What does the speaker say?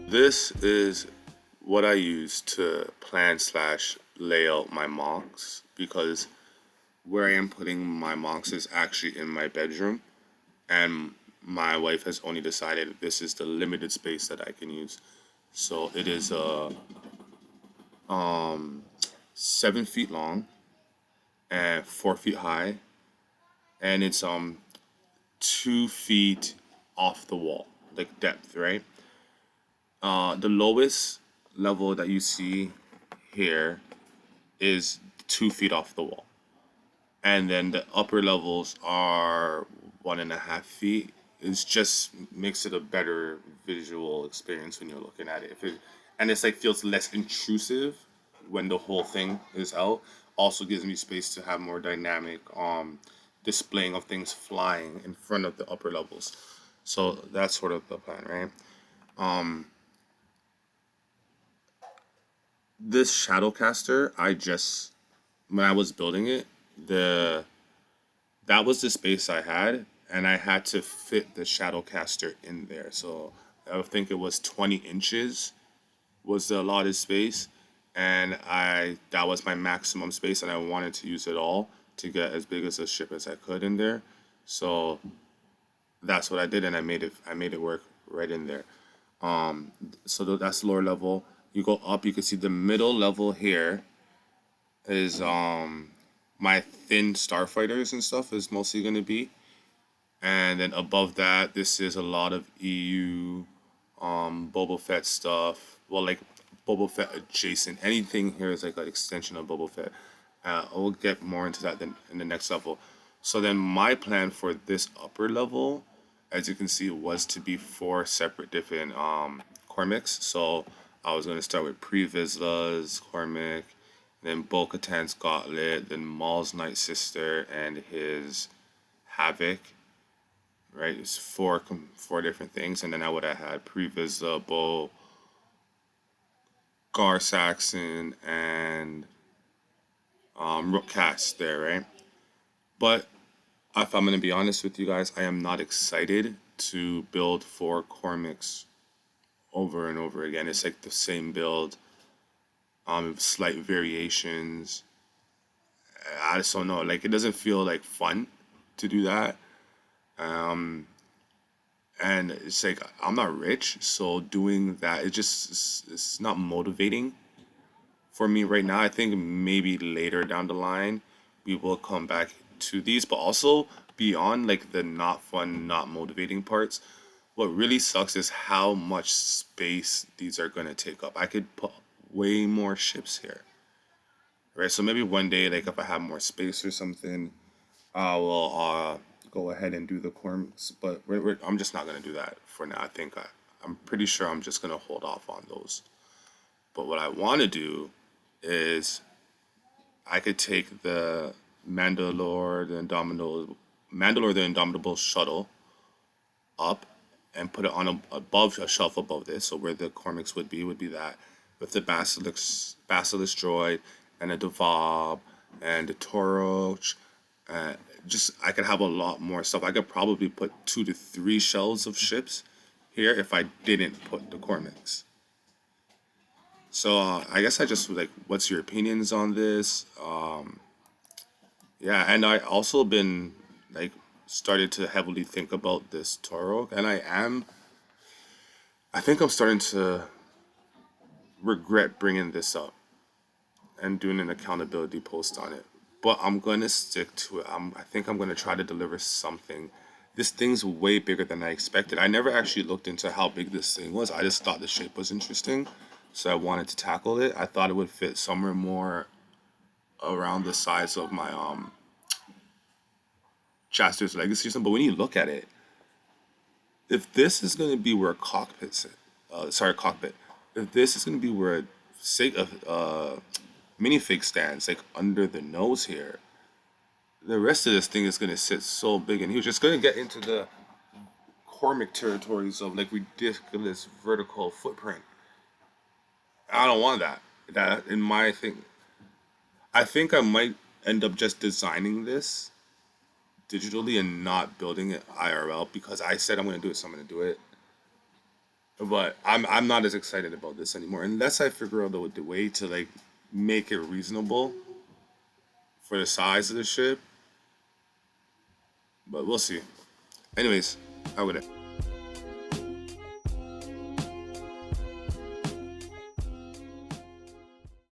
This is what I use to plan slash lay out my MOCs because where I am putting my MOCs is actually in my bedroom, and my wife has only decided this is the limited space that I can use. So it is 7 feet long and 4 feet high, and it's 2 feet off the wall, like depth, right? The lowest level that you see here is 2 feet off the wall, and then the upper levels are 1.5 feet. It just makes it a better visual experience when you're looking at it. And it's like feels less intrusive when the whole thing is out. Also gives me space to have more dynamic displaying of things flying in front of the upper levels. So that's sort of the plan, right? Um, this Shadowcaster, I just when I was building it, the that was the space I had, and I had to fit the Shadowcaster in there. So I think it was 20 inches was the allotted space, and I that was my maximum space, and I wanted to use it all to get as big as a ship as I could in there. So that's what I did, and I made it work right in there. So that's lower level. You go up, you can see the middle level here is my thin starfighters and stuff is mostly going to be, and then above that, this is a lot of EU Boba Fett stuff. Well, like Boba Fett adjacent. Anything here is like an extension of Boba Fett. I'll get more into that then in the next level. So then my plan for this upper level, as you can see, was to be four separate different Cormics. So I was going to start with Pre Vizsla's Cormic, then Bo-Katan's Gauntlet, then Maul's Night Sister, and his Havoc, right? It's four different things, and then I would have had Pre-Vizsla, Bo, Gar Saxon, and Rook-Cast there, right? But if I'm gonna be honest with you guys, I am not excited to build four Cormics over and over again. It's like the same build, slight variations. I just don't know. Like it doesn't feel like fun to do that. Um, and it's like I'm not rich, so doing that it's not motivating for me right now. I think maybe later down the line we will come back to these, but also beyond like the not fun, not motivating parts. What really sucks is how much space these are gonna take up. I could put way more ships here, right? So maybe one day, like if I have more space or something, I will go ahead and do the corms, but I'm just not gonna do that for now. I'm pretty sure I'm just gonna hold off on those. But what I want to do is I could take the Mandalore the Indomitable shuttle up and put it on above a shelf above this. So where the Cormics would be that with the Basilisk droid and a Devob and the Toroch. Uh, just I could have a lot more stuff. I could probably put 2 to 3 shells of ships here if I didn't put the Cormics. So I guess I just like, what's your opinions on this? Yeah, and I also been like started to heavily think about this Toro, and I think I'm starting to regret bringing this up and doing an accountability post on it. But I'm gonna stick to it. I think I'm gonna try to deliver something. This thing's way bigger than I expected. I never actually looked into how big this thing was. I just thought the shape was interesting, so I wanted to tackle it. I thought it would fit somewhere more around the size of my Chaster's Legacy system. But when you look at it, if this is gonna be where cockpit. If this is gonna be where minifig stands, like under the nose here, the rest of this thing is gonna sit so big and huge. It's gonna get into the Cormic territories of like ridiculous vertical footprint. I don't want that. That in my thing, I think I might end up just designing this digitally and not building it IRL because I said I'm gonna do it, so I'm gonna do it. But I'm not as excited about this anymore unless I figure out the way to like make it reasonable for the size of the ship. But we'll see. Anyways, I would.